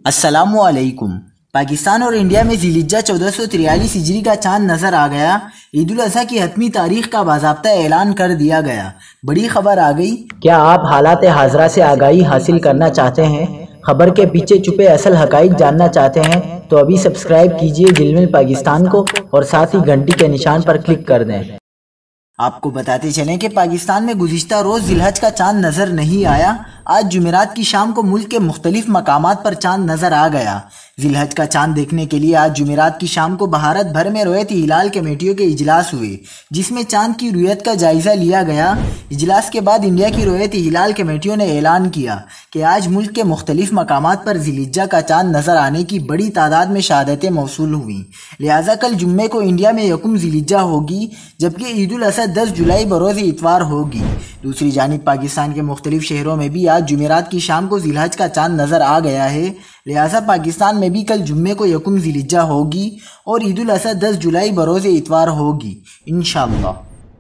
अस्सलामुअलैकुम। पाकिस्तान और इंडिया में ज़िलहिज्जा 1443 हिजरी का चांद नजर आ गया। ईद उल अज़हा की हतमी तारीख का बाज़ाब्ता ऐलान कर दिया गया। बड़ी खबर आ गई। क्या आप हालात हाज़रा से आगाही हासिल करना चाहते हैं? खबर के पीछे छुपे असल हकाइक जानना चाहते हैं तो अभी सब्सक्राइब कीजिए ज़िलमिल पाकिस्तान को और साथ ही घंटी के निशान पर क्लिक कर दें। आपको बताते चलें कि पाकिस्तान में गुज़िश्ता रोज़ ज़िलहज का चांद नज़र नहीं आया। आज जुमेरात की शाम को मुल्क के मुख्तलिफ मकामात पर चांद नज़र आ गया। ज़िलहज का चांद देखने के लिए आज जुमेरात की शाम को भारत भर में रोयत हिलाल कमेटियों के इजलास हुए, जिसमें चांद की रुयत का जायज़ा लिया गया। इजलास के बाद इंडिया की रोयत हिलाल कमेटियों ने ऐलान किया कि आज मुल्क के मुख्तलिफ मकामात पर ज़िलहिज्जा का चांद नज़र आने की बड़ी तादाद में शहादतें मौसूल हुई। लिहाजा कल जुम्मे को इंडिया में यकुम ज़िलहिज्जा होगी, जबकि ईद उल अज़हा 10 जुलाई बरोज़ इतवार होगी। दूसरी जानिब पाकिस्तान के मुख्तलिफ शहरों में भी आज जुमेरात की शाम को ज़िलहज का चांद नज़र आ गया है। लिहाजा पाकिस्तान में भी कल जुम्मे को यकुम ज़िलहिज्जा होगी और ईद उल अज़हा 10 जुलाई बरोज़ इतवार होगी इंशाअल्लाह।